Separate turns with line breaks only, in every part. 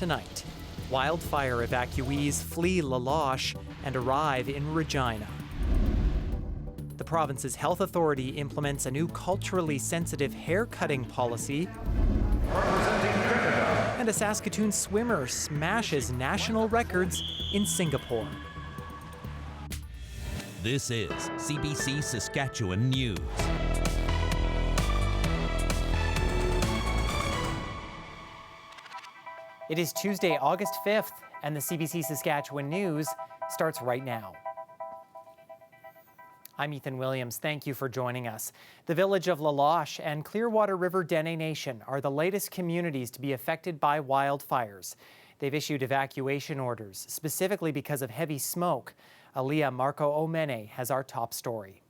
tonight. Wildfire evacuees flee Loche and arrive in Regina. The province's health authority implements a new culturally sensitive hair-cutting policy. And a Saskatoon swimmer smashes national records in Singapore.
This is CBC Saskatchewan News.
It is Tuesday, August 5th, and the CBC Saskatchewan News starts right now. I'm Ethan Williams. Thank you for joining us. The village of Loche and Clearwater River Dene Nation are the latest communities to be affected by wildfires. They've issued evacuation orders, specifically because of heavy smoke. Aliyah Marco Omene has our top story.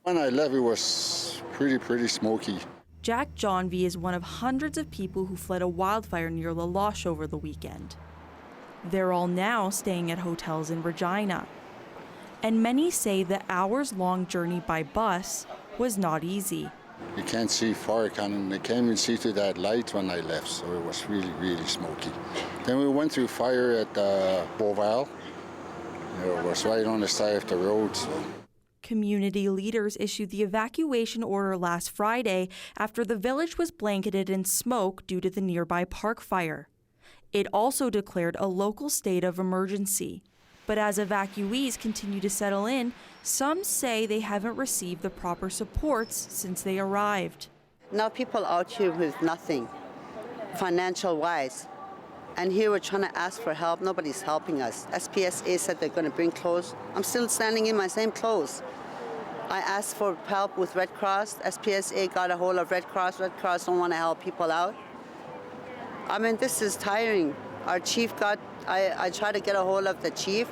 When I left, it was pretty smoky.
Jack Johnvie is one of hundreds of people who fled a wildfire near Loche over the weekend. They're all now staying at hotels in Regina. And many say the hours-long journey by bus was not easy.
You can't see far, I can't even see through that light when I left, so it was really smoky. Then we went through fire at Beauval. It was right on the side of the road. So.
Community leaders issued the evacuation order last Friday after the village was blanketed in smoke due to the nearby park fire. It also declared a local state of emergency. But as evacuees continue to settle in, some say they haven't received the proper supports since they arrived.
Now people out here with nothing, financial-wise. And here we're trying to ask for help. Nobody's helping us. SPSA said they're going to bring clothes. I'm still standing in my same clothes. I asked for help with Red Cross. SPSA got a hold of Red Cross. Red Cross don't want to help people out. I mean, this is tiring. Our chief I tried to get a hold of the chief.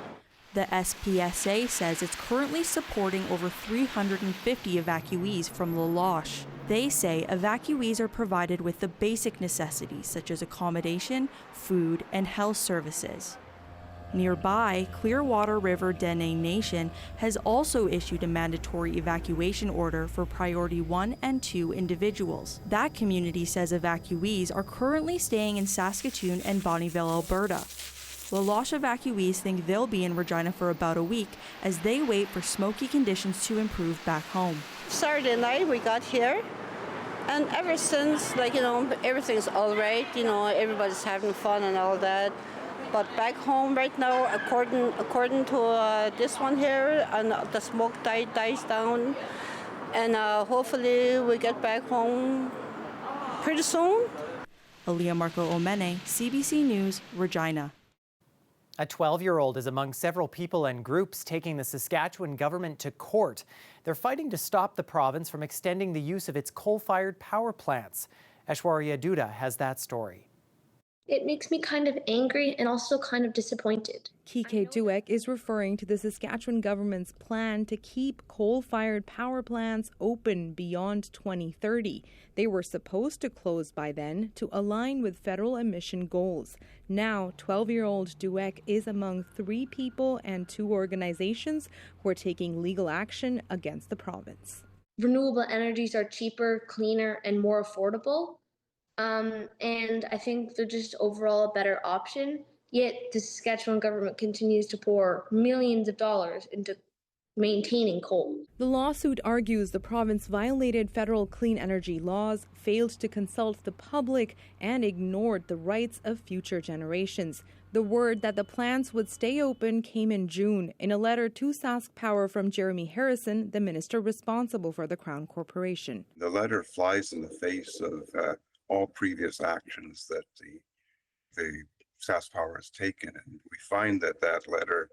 The SPSA says it's currently supporting over 350 evacuees from Loche. They say evacuees are provided with the basic necessities such as accommodation, food, and health services. Nearby, Clearwater River Dene Nation has also issued a mandatory evacuation order for Priority 1 and 2 individuals. That community says evacuees are currently staying in Saskatoon and Bonnyville, Alberta. Loche evacuees think they'll be in Regina for about a week as they wait for smoky conditions to improve back home.
Saturday night we got here, and ever since, everything's all right. Everybody's having fun and all that. But back home right now, according to this one here, and the smoke dies down, and hopefully we get back home pretty soon.
Aliyah Marco Omene, CBC News, Regina.
A 12-year-old is among several people and groups taking the Saskatchewan government to court. They're fighting to stop the province from extending the use of its coal-fired power plants. Aishwarya Duda has that story.
It makes me kind of angry and also kind of disappointed.
Kike Duek is referring to the Saskatchewan government's plan to keep coal-fired power plants open beyond 2030. They were supposed to close by then to align with federal emission goals. Now, 12-year-old Duek is among 3 people and 2 organizations who are taking legal action against the province.
Renewable energies are cheaper, cleaner, and more affordable. And I think they're just overall a better option. Yet the Saskatchewan government continues to pour millions of dollars into maintaining coal.
The lawsuit argues the province violated federal clean energy laws, failed to consult the public, and ignored the rights of future generations. The word that the plants would stay open came in June in a letter to Sask Power from Jeremy Harrison, the minister responsible for the Crown Corporation.
The letter flies in the face of all previous actions that the Sask Power has taken, and we find that letter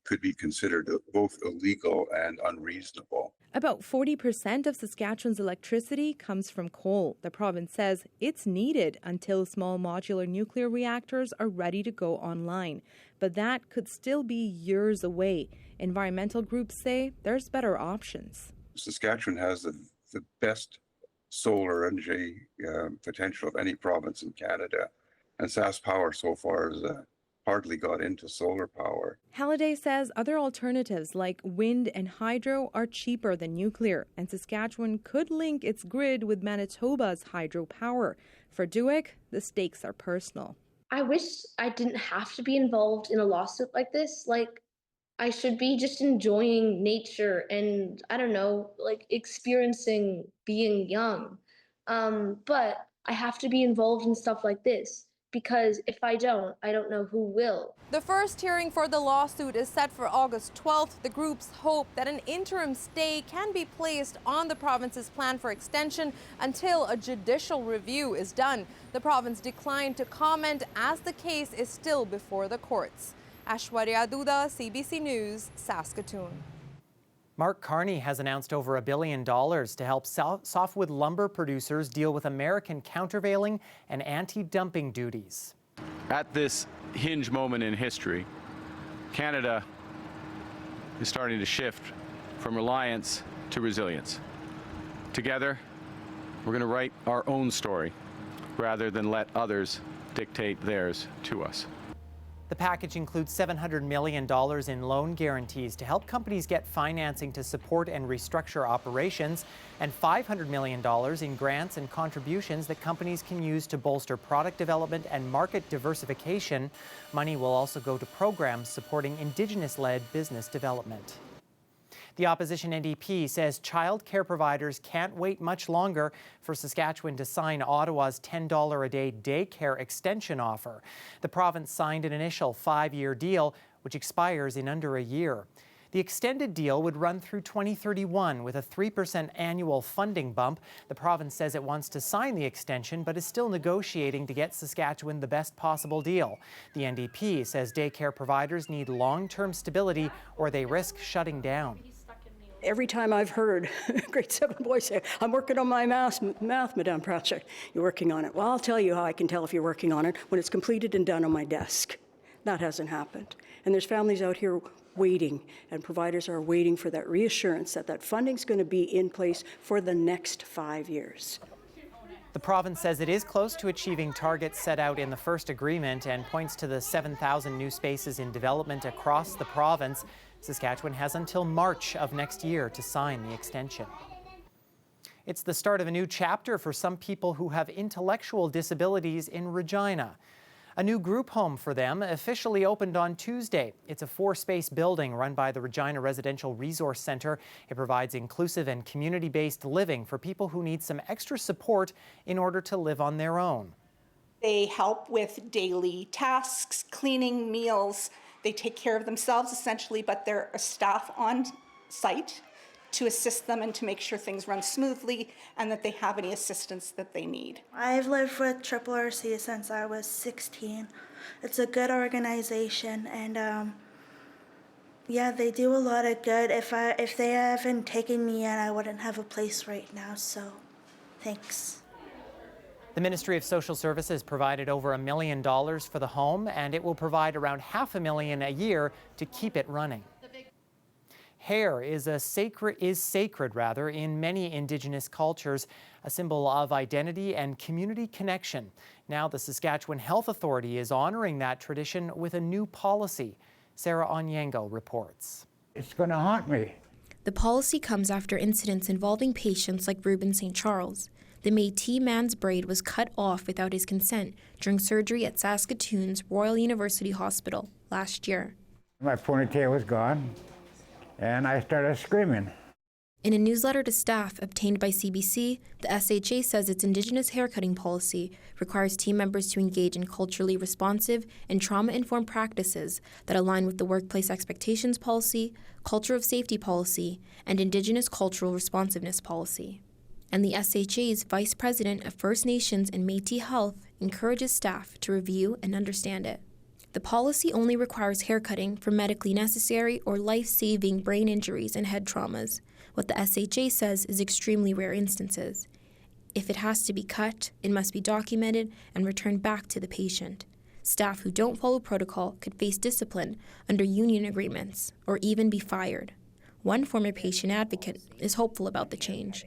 could be considered both illegal and unreasonable.
About 40% of Saskatchewan's electricity comes from coal. The province says it's needed until small modular nuclear reactors are ready to go online. But that could still be years away. Environmental groups say there's better options.
Saskatchewan has the best solar energy potential of any province in Canada. And Sask Power so far has hardly got into solar power.
Halliday says other alternatives like wind and hydro are cheaper than nuclear, and Saskatchewan could link its grid with Manitoba's hydropower. For Duek, the stakes are personal.
I wish I didn't have to be involved in a lawsuit like this. Like, I should be just enjoying nature and, I don't know, like experiencing being young. But I have to be involved in stuff like this because if I don't know who will.
The first hearing for the lawsuit is set for August 12th. The groups hope that an interim stay can be placed on the province's plan for extension until a judicial review is done. The province declined to comment as the case is still before the courts. Aishwarya Duda, CBC News, Saskatoon.
Mark Carney has announced over $1 billion to help softwood lumber producers deal with American countervailing and anti-dumping duties.
At this hinge moment in history, Canada is starting to shift from reliance to resilience. Together, we're going to write our own story rather than let others dictate theirs to us.
The package includes $700 million in loan guarantees to help companies get financing to support and restructure operations, and $500 million in grants and contributions that companies can use to bolster product development and market diversification. Money will also go to programs supporting Indigenous-led business development. The opposition NDP says childcare providers can't wait much longer for Saskatchewan to sign Ottawa's $10 a day daycare extension offer. The province signed an initial 5-year deal, which expires in under a year. The extended deal would run through 2031 with a 3% annual funding bump. The province says it wants to sign the extension, but is still negotiating to get Saskatchewan the best possible deal. The NDP says daycare providers need long-term stability or they risk shutting down.
Every time I've heard grade 7 boys say, I'm working on my math, Madame project. You're working on it. Well, I'll tell you how I can tell if you're working on it when it's completed and done on my desk. That hasn't happened. And there's families out here waiting, and providers are waiting for that reassurance that that funding's going to be in place for the next 5 years.
The province says it is close to achieving targets set out in the first agreement and points to the 7,000 new spaces in development across the province. Saskatchewan has until March of next year to sign the extension. It's the start of a new chapter for some people who have intellectual disabilities in Regina. A new group home for them officially opened on Tuesday. It's a 4-space building run by the Regina Residential Resource Centre. It provides inclusive and community-based living for people who need some extra support in order to live on their own.
They help with daily tasks, cleaning, meals. They take care of themselves essentially, but they're a staff on site to assist them and to make sure things run smoothly and that they have any assistance that they need.
I've lived with RRC since I was 16. It's a good organization, and yeah, they do a lot of good. If they haven't taken me in, I wouldn't have a place right now, so thanks.
The Ministry of Social Services provided over $1 million for the home, and it will provide around $500,000 a year to keep it running. Hair is sacred in many Indigenous cultures, a symbol of identity and community connection. Now the Saskatchewan Health Authority is honoring that tradition with a new policy. Sarah Onyango reports.
It's going to haunt me.
The policy comes after incidents involving patients like Reuben St. Charles. The Métis man's braid was cut off without his consent during surgery at Saskatoon's Royal University Hospital last year.
My ponytail was gone, and I started screaming.
In a newsletter to staff obtained by CBC, the SHA says its Indigenous haircutting policy requires team members to engage in culturally responsive and trauma-informed practices that align with the Workplace Expectations Policy, Culture of Safety Policy, and Indigenous Cultural Responsiveness Policy. And the SHA's Vice President of First Nations and Métis Health encourages staff to review and understand it. The policy only requires haircutting for medically necessary or life-saving brain injuries and head traumas, what the SHA says is extremely rare instances. If it has to be cut, it must be documented and returned back to the patient. Staff who don't follow protocol could face discipline under union agreements or even be fired. One former patient advocate is hopeful about the change.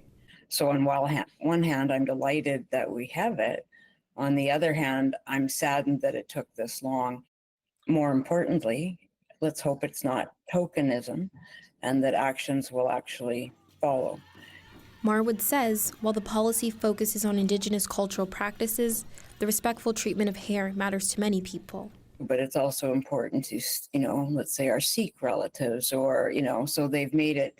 So on one hand, I'm delighted that we have it. On the other hand, I'm saddened that it took this long. More importantly, let's hope it's not tokenism and that actions will actually follow.
Marwood says while the policy focuses on Indigenous cultural practices, The respectful treatment of hair matters to many people.
But it's also important to, let's say our Sikh relatives or, so they've made it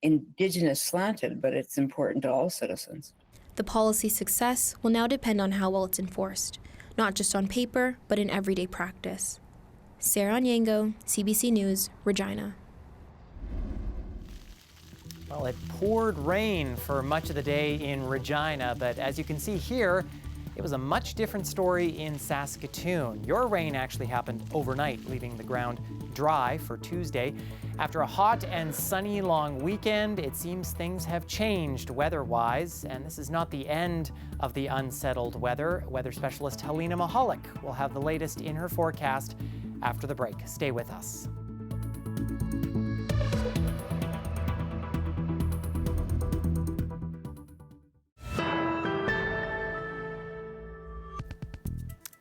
Indigenous slanted, but it's important to all citizens.
The policy's success will now depend on how well it's enforced, not just on paper, but in everyday practice. Sarah Onyango, CBC News, Regina.
Well, it poured rain for much of the day in Regina, but as you can see here, it was a much different story in Saskatoon. Your rain actually happened overnight, leaving the ground dry for Tuesday. After a hot and sunny long weekend, it seems things have changed weather-wise, and this is not the end of the unsettled weather. Weather specialist Helena Mahalik will have the latest in her forecast after the break. Stay with us.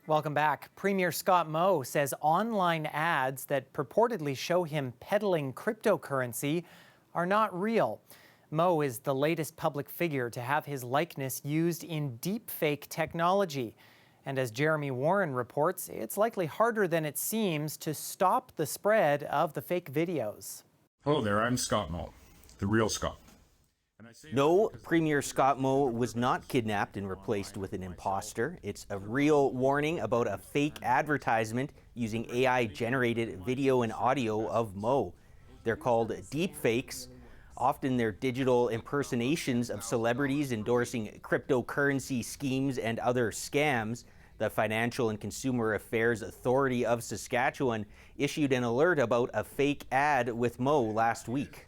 Welcome back. Premier Scott Moe says online ads that purportedly show him peddling cryptocurrency are not real. Moe is the latest public figure to have his likeness used in deepfake technology. And as Jeremy Warren reports, it's likely harder than it seems to stop the spread of the fake videos.
Hello there, I'm Scott Moe, the real Scott.
No, Premier Scott Moe was not kidnapped and replaced with an imposter. It's a real warning about a fake advertisement using AI-generated video and audio of Moe. They're called deepfakes. Often they're digital impersonations of celebrities endorsing cryptocurrency schemes and other scams. The Financial and Consumer Affairs Authority of Saskatchewan issued an alert about a fake ad with Moe last week.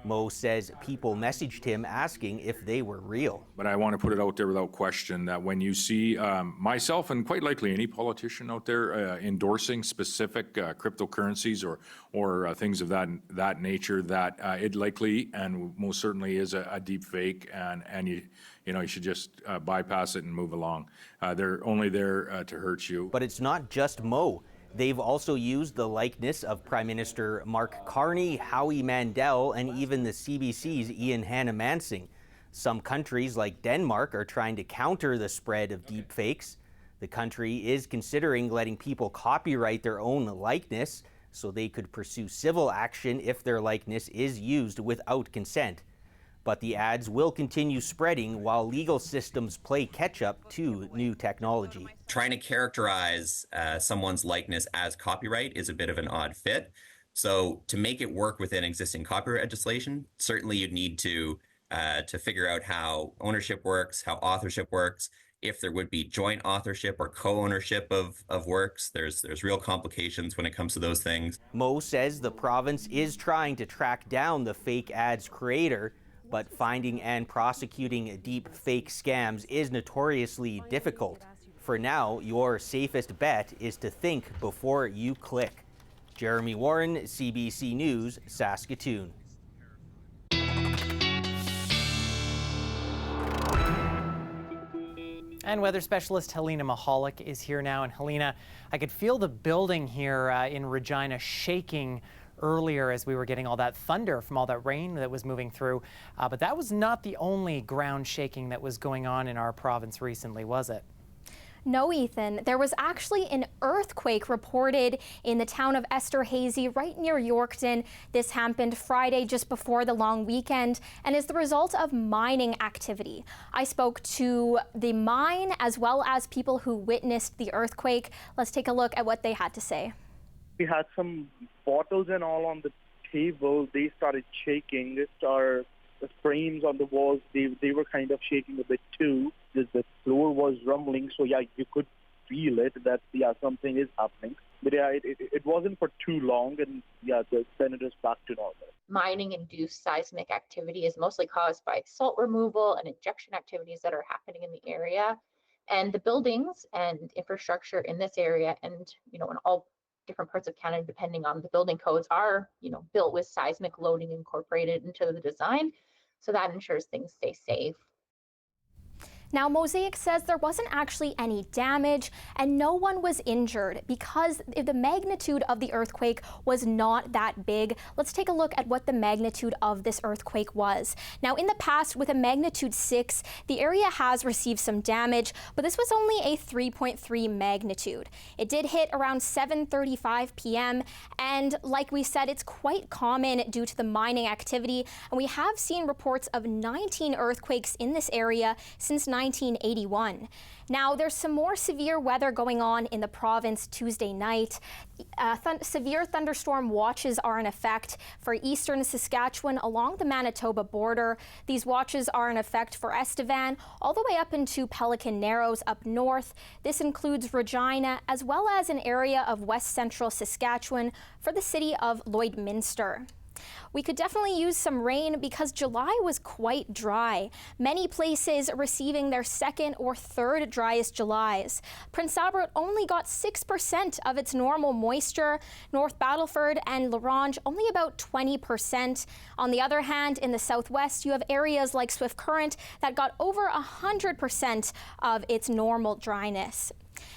Moe says people messaged him asking if they were real.
But I want to put it out there without question that when you see myself and quite likely any politician out there endorsing specific cryptocurrencies or things of that nature, that it likely and most certainly is a deep fake, and you should just bypass it and move along. They're only there to hurt you.
But it's not just Moe. They've also used the likeness of Prime Minister Mark Carney, Howie Mandel, and even the CBC's Ian Hannah-Mansing. Some countries, like Denmark, are trying to counter the spread of deepfakes. The country is considering letting people copyright their own likeness so they could pursue civil action if their likeness is used without consent. But the ads will continue spreading while legal systems play catch-up to new technology.
Trying to characterize someone's likeness as copyright is a bit of an odd fit. So to make it work within existing copyright legislation, certainly you'd need to figure out how ownership works, how authorship works, if there would be joint authorship or co-ownership of works. There's real complications when it comes to those things.
Moe says the province is trying to track down the fake ads creator, but finding and prosecuting deep fake scams is notoriously difficult. For now, your safest bet is to think before you click. Jeremy Warren, CBC News, Saskatoon.
And weather specialist Helena Mahalik is here now. And Helena, I could feel the building here in Regina shaking earlier as we were getting all that thunder from all that rain that was moving through. But that was not the only ground shaking that was going on in our province recently, was it?
No, Ethan. There was actually an earthquake reported in the town of Esterhazy, right near Yorkton. This happened Friday just before the long weekend and is the result of mining activity. I spoke to the mine as well as people who witnessed the earthquake. Let's take a look at what they had to say.
We had some bottles and all on the table. They started shaking. The frames on the walls, they were kind of shaking a bit too. The floor was rumbling, so yeah, you could feel it that something is happening. But yeah, it wasn't for too long, and yeah, then it is back to normal.
Mining-induced seismic activity is mostly caused by salt removal and injection activities that are happening in the area, and the buildings and infrastructure in this area, and in all different parts of Canada, depending on the building codes, are built with seismic loading incorporated into the design, so that ensures things stay safe.
Now, Mosaic says there wasn't actually any damage and no one was injured because the magnitude of the earthquake was not that big. Let's take a look at what the magnitude of this earthquake was. Now, in the past, with a magnitude 6, the area has received some damage, but this was only a 3.3 magnitude. It did hit around 7:35 p.m. and like we said, it's quite common due to the mining activity, and we have seen reports of 19 earthquakes in this area since 1981. Now, there's some more severe weather going on in the province Tuesday night. Severe thunderstorm watches are in effect for eastern Saskatchewan along the Manitoba border. These watches are in effect for Estevan all the way up into Pelican Narrows up north. This includes Regina as well as an area of west central Saskatchewan for the city of Lloydminster. We could definitely use some rain because July was quite dry. Many places receiving their second or third driest Julys. Prince Albert only got 6% of its normal moisture. North Battleford and La Ronge only about 20%. On the other hand, in the southwest, you have areas like Swift Current that got over 100% of its normal dryness.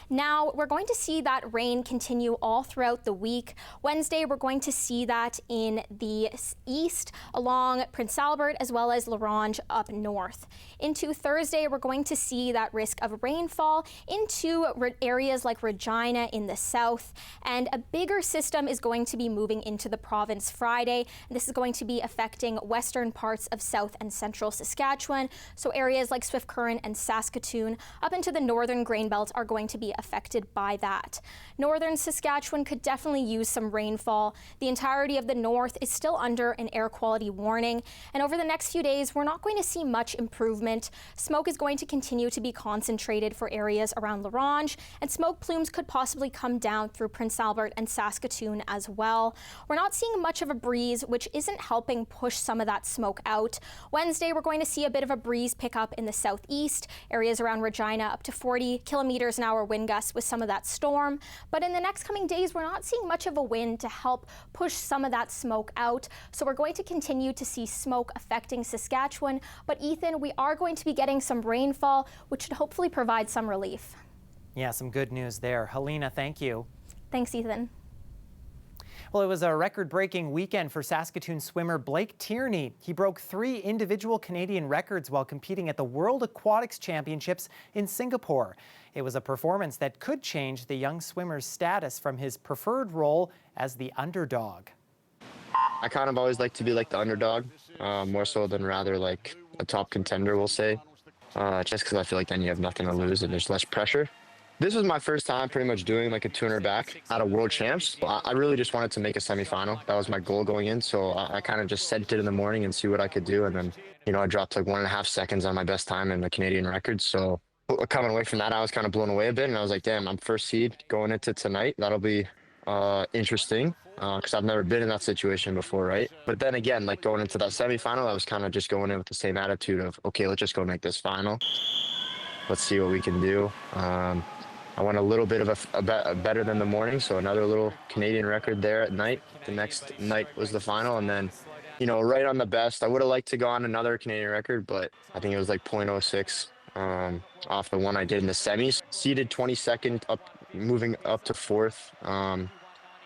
Now, we're going to see that rain continue all throughout the week. Wednesday, we're going to see that in the east along Prince Albert as well as La Ronge up north. Into Thursday, we're going to see that risk of rainfall into areas like Regina in the south, and a bigger system is going to be moving into the province Friday. This is going to be affecting western parts of south and central Saskatchewan, so areas like Swift Current and Saskatoon up into the northern grain belt are going to be affected by that. Northern Saskatchewan could definitely use some rainfall. The entirety of the north is still under an air quality warning, and over the next few days, we're not going to see much improvement. Smoke is going to continue to be concentrated for areas around La Ronge, and smoke plumes could possibly come down through Prince Albert and Saskatoon as well. We're not seeing much of a breeze, which isn't helping push some of that smoke out. Wednesday, we're going to see a bit of a breeze pick up in the southeast, areas around Regina up to 40 kilometers an hour wind gusts with some of that storm. But in the next coming days, we're not seeing much of a wind to help push some of that smoke out. So we're going to continue to see smoke affecting Saskatchewan. But Ethan, we are going to be getting some rainfall, which should hopefully provide some relief.
Yeah, some good news there. Helena, thank you.
Thanks, Ethan.
Well, it was a record-breaking weekend for Saskatoon swimmer Blake Tierney. He broke 3 individual Canadian records while competing at the World Aquatics Championships in Singapore. It was a performance that could change the young swimmer's status from his preferred role as the underdog.
I kind of always like to be like the underdog, more so than rather like a top contender, we'll say, just because I feel like then you have nothing to lose and there's less pressure. This was my first time pretty much doing like a 200 back at a world champs. I really just wanted to make a semifinal. That was my goal going in. So I kind of just sent it in the morning and see what I could do. And then, you know, I dropped like 1.5 seconds on my best time in the Canadian record. So coming away from that, I was kind of blown away a bit. And I was like, damn, I'm first seed going into tonight. That'll be interesting because I've never been in that situation before, right? But then again, like going into that semifinal, I was kind of just going in with the same attitude of, okay, let's just go make this final. Let's see what we can do. I went a little bit of a better than the morning, so another little Canadian record there at night. The next night was the final, and then, you know, right on the best. I would have liked to go on another Canadian record, but I think it was like 0.06 off the one I did in the semis. Seeded 22nd, up, moving up to 4th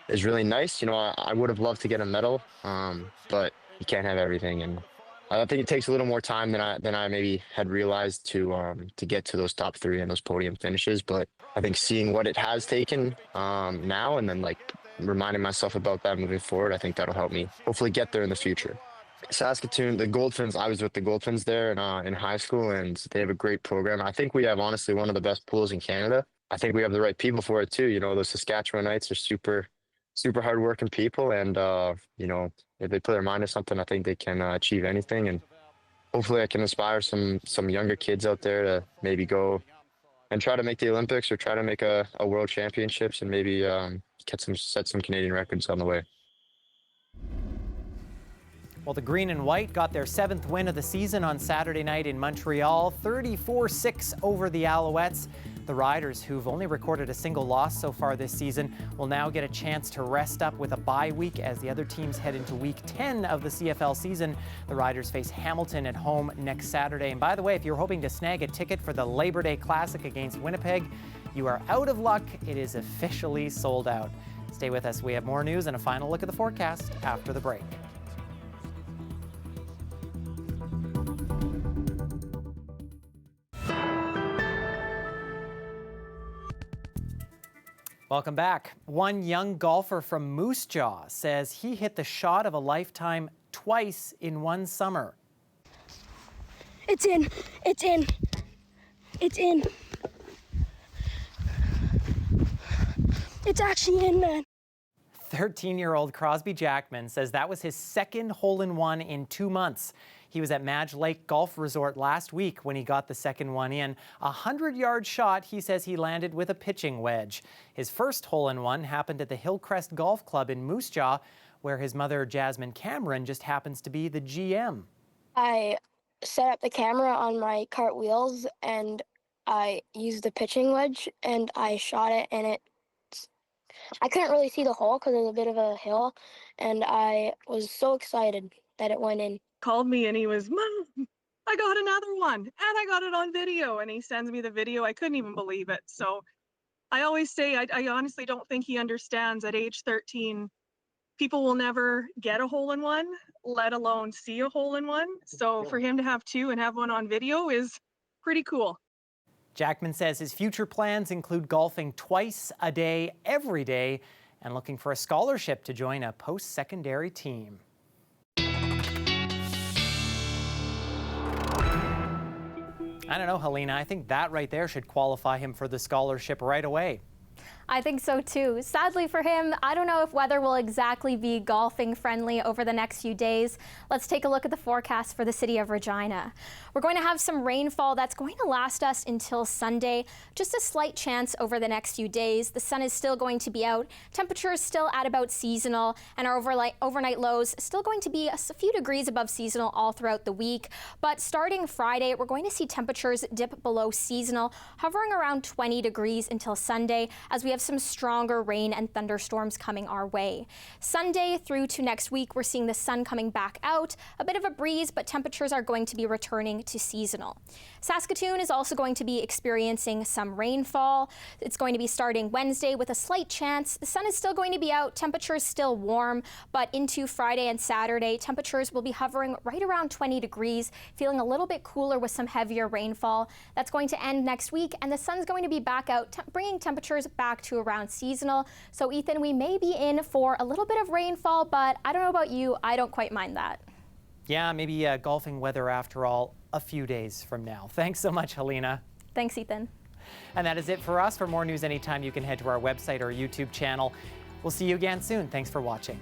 is really nice. You know, I would have loved to get a medal, but you can't have everything, and I think it takes a little more time than I maybe had realized to get to those top 3 and those podium finishes. But I think seeing what it has taken now and then like reminding myself about that moving forward, I think that'll help me hopefully get there in the future. Saskatoon, the Goldfins, I was with the Goldfins there in high school, and they have a great program. I think we have honestly one of the best pools in Canada. I think we have the right people for it too. You know, those Saskatchewanites are super hardworking people, and you know, if they put their mind to something, I think they can achieve anything. And hopefully I can inspire some younger kids out there to maybe go and try to make the Olympics or try to make a world championships and maybe set some Canadian records on the way.
Well, the Green and White got their 7th win of the season on Saturday night in Montreal, 34-6 over the Alouettes. The The Riders, who've only recorded a single loss so far this season, will now get a chance to rest up with a bye week as the other teams head into Week 10 of the CFL season. The Riders face Hamilton at home next Saturday. And by the way, if you're hoping to snag a ticket for the Labor Day Classic against Winnipeg, you are out of luck. It is officially sold out. Stay with us. We have more news and a final look at the forecast after the break. Welcome back. One young golfer from Moose Jaw says he hit the shot of a lifetime twice in one summer.
It's in. It's in. It's in. It's actually in, man.
13-year-old Crosby Jackman says that was his second hole-in-one in 2 months. He was at Madge Lake Golf Resort last week when he got the second one in. A 100-yard shot he says he landed with a pitching wedge. His first hole-in-one happened at the Hillcrest Golf Club in Moose Jaw, where his mother, Jasmine Cameron, just happens to be the GM.
I set up the camera on my cart wheels and I used the pitching wedge and I shot it, and I couldn't really see the hole because it was a bit of a hill, and I was so excited that it went in.
Called me and he was, Mom, I got another one and I got it on video, and he sends me the video. I couldn't even believe it. So I always say, I honestly don't think he understands at age 13, people will never get a hole-in-one, let alone see a hole-in-one. So for him to have two and have one on video is pretty cool.
Jackman says his future plans include golfing twice a day, every day, and looking for a scholarship to join a post-secondary team. I don't know, Helena, I think that right there should qualify him for the scholarship right away.
I think so too. Sadly for him, I don't know if weather will exactly be golfing friendly over the next few days. Let's take a look at the forecast for the city of Regina. We're going to have some rainfall that's going to last us until Sunday. Just a slight chance over the next few days. The sun is still going to be out. Temperatures still at about seasonal, and our overnight lows still going to be a few degrees above seasonal all throughout the week. But starting Friday, we're going to see temperatures dip below seasonal, hovering around 20 degrees until Sunday, as we have some stronger rain and thunderstorms coming our way. Sunday through to next week, we're seeing the sun coming back out, a bit of a breeze, but temperatures are going to be returning to seasonal. Saskatoon is also going to be experiencing some rainfall. It's going to be starting Wednesday with a slight chance. The sun is still going to be out, temperatures still warm, but into Friday and Saturday, temperatures will be hovering right around 20 degrees, feeling a little bit cooler with some heavier rainfall. That's going to end next week, and the sun's going to be back out, bringing temperatures back to around seasonal. So Ethan, we may be in for a little bit of rainfall, but I don't know about you, I don't quite mind that.
Yeah, maybe golfing weather after all a few days from now. Thanks so much, Helena.
Thanks, Ethan.
And that is it for us. For more news anytime, you can head to our website or YouTube channel. We'll see you again soon. Thanks for watching.